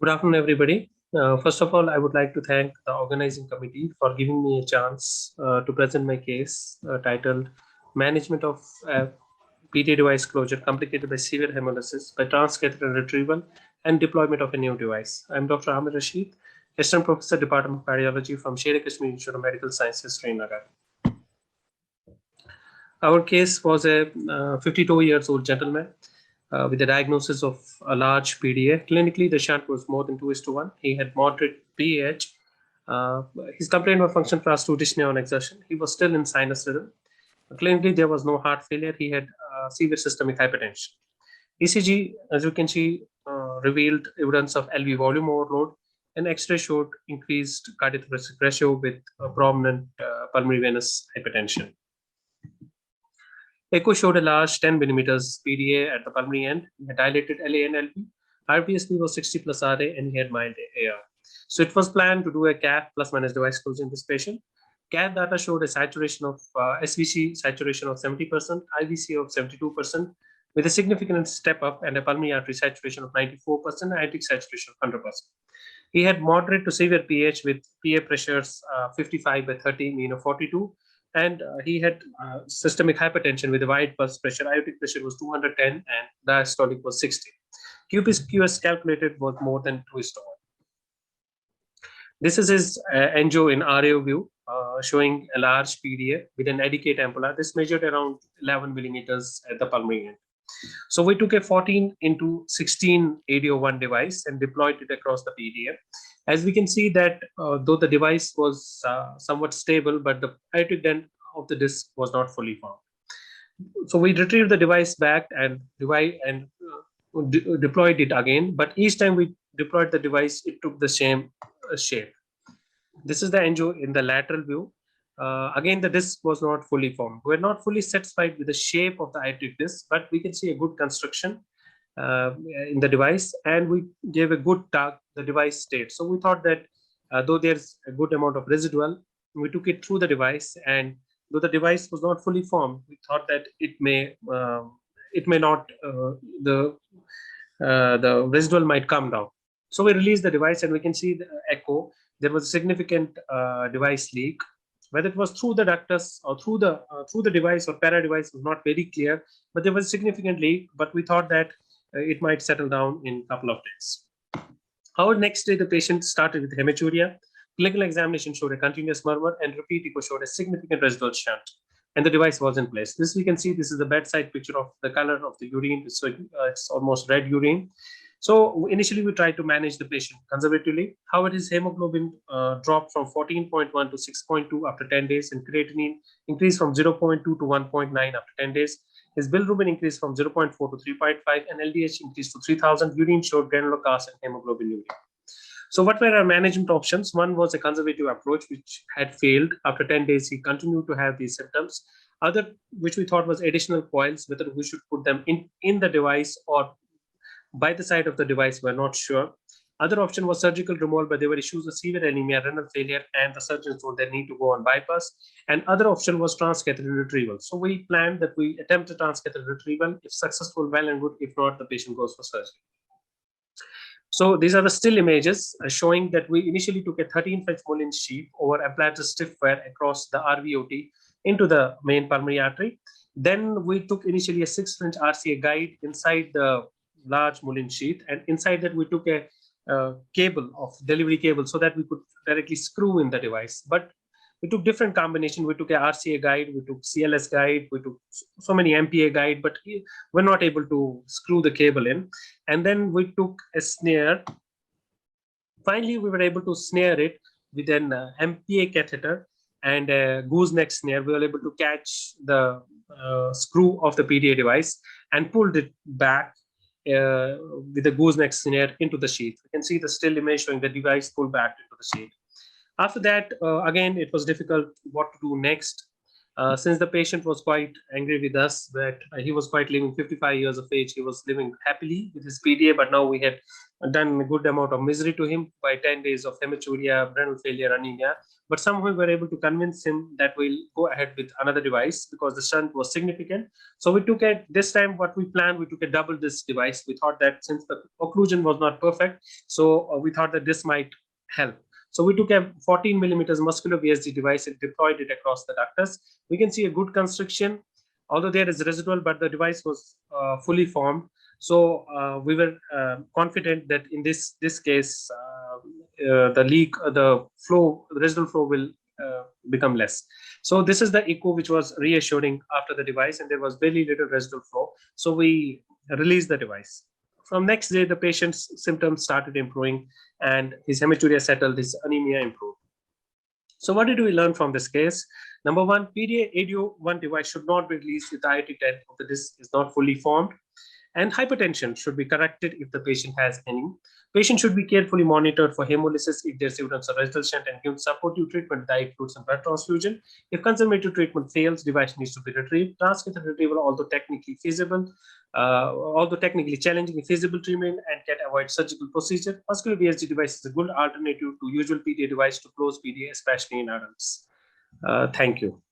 Good afternoon, everybody. First of all, I would like to thank the organizing committee for giving me a chance to present my case titled Management of PDA Device Closure Complicated by Severe Hemolysis by Transcatheter Retrieval and Deployment of a New Device. I'm Dr. Amir Rashid, Assistant Professor, Department of Cardiology from Sher Kashmir Institute of Medical Sciences, Srinagar. Our case was a 52 years old gentleman with a diagnosis of a large PDA. Clinically, the shunt was more than 2:1. He had moderate pH. His complaint of function class 2 dyspnea on exertion. He was still in sinus rhythm. Clinically, there was no heart failure. He had severe systemic hypertension. ECG, as you can see, revealed evidence of LV volume overload, and X-ray showed increased cardiothoracic ratio with prominent pulmonary venous hypertension. Echo showed a large 10 millimeters PDA at the pulmonary end. He had dilated LA and LP. RPSP was 60 plus RA, and he had mild AR. So it was planned to do a cath plus minus device closure in this patient. Cath data showed a saturation of SVC saturation of 70%, IVC of 72%, with a significant step up and a pulmonary artery saturation of 94%, aortic saturation of 100%. He had moderate to severe pH with PA pressures 55 by 30, mean of 42. And he had systemic hypertension with a wide pulse pressure. Aortic pressure was 210 and diastolic was 60. QS calculated was more than 2:1. This is his angio in RAO view, showing a large PDA with an adequate ampulla. This measured around 11 millimeters at the pulmonary end. So we took a 14x16 ADO1 device and deployed it across the PDA. As we can see that though the device was somewhat stable, but the aortic dent of the disc was not fully formed. So we retrieved the device back and deployed it again. But each time we deployed the device, it took the same shape. This is the angio in the lateral view. Again, the disc was not fully formed. We're not fully satisfied with the shape of the aortic disc, but we can see a good construction in the device, and we gave a good tug the device state. So we thought that though there's a good amount of residual, we took it through the device, and though the device was not fully formed, we thought that it may not the residual might come down. So we released the device, and we can see the echo. There was a significant device leak. Whether it was through the ductus or through the device or para device was not very clear, but there was a significant leak. But we thought that it might settle down in a couple of days. However, next day the patient started with hematuria. Clinical examination showed a continuous murmur, and repeat echo showed a significant residual shunt, and the device was in place. This we can see. This is the bedside picture of the color of the urine. So it's almost red urine. So initially we tried to manage the patient conservatively. However, his hemoglobin dropped from 14.1 to 6.2 after 10 days, and creatinine increased from 0.2 to 1.9 after 10 days. His bilirubin increased from 0.4 to 3.5, and LDH increased to 3000. Urine showed granular CAS and hemoglobin. So what were our management options? One was a conservative approach, which had failed. After 10 days, he continued to have these symptoms. Other, which we thought was additional coils, whether we should put them in the device or by the side of the device, we're not sure. Other option was surgical removal, but there were issues of severe anemia, renal failure, and the surgeons told they need to go on bypass. And other option was transcatheter retrieval. So we planned that we attempt a transcatheter retrieval. If successful, well and good. If not, the patient goes for surgery. So these are the still images showing that we initially took a 13-inch Mullins sheath over apparatus stiff wear across the RVOT into the main pulmonary artery. Then we took initially a 6-inch RCA guide inside the large Mullins sheath, and inside that we took a cable of delivery cable so that we could directly screw in the device. But we took different combination. We took a RCA guide, we took CLS guide, we took so many MPA guide, but we're not able to screw the cable in. And then we took a snare. Finally, we were able to snare it with an MPA catheter and a gooseneck snare. We were able to catch the screw of the PDA device and pulled it back with the gooseneck snare into the sheath. You can see the still image showing the device pulled back into the sheath. After that, again, it was difficult what to do next. Since the patient was quite angry with us that he was quite living 55 years of age, he was living happily with his PDA, but now we had done a good amount of misery to him by 10 days of hematuria, renal failure, anemia. But somehow we were able to convince him that we'll go ahead with another device because the shunt was significant. So we took it this time. What we planned, we took a double disc device. We thought that since the occlusion was not perfect, so we thought that this might help. So we took a 14 millimeters muscular VSD device and deployed it across the ductus. We can see a good constriction, although there is residual, but the device was fully formed. So we were confident that in this case, the leak, the flow, the residual flow will become less. So this is the echo which was reassuring after the device, and there was very little residual flow. So we released the device. From next day, the patient's symptoms started improving and his hematuria settled, his anemia improved. So what did we learn from this case? Number one, PDA ADO1 device should not be released if the IIT10 of the disc is not fully formed. And hypertension should be corrected if the patient has any. Patient should be carefully monitored for hemolysis if there's evidence of residual shunt and given supportive treatment, diet, fluids, and blood transfusion. If conservative treatment fails, device needs to be retrieved. Transcatheter retrieval, although technically feasible, although technically challenging, feasible treatment and can avoid surgical procedure. Muscular VSD device is a good alternative to usual PDA device to close PDA, especially in adults. Thank you.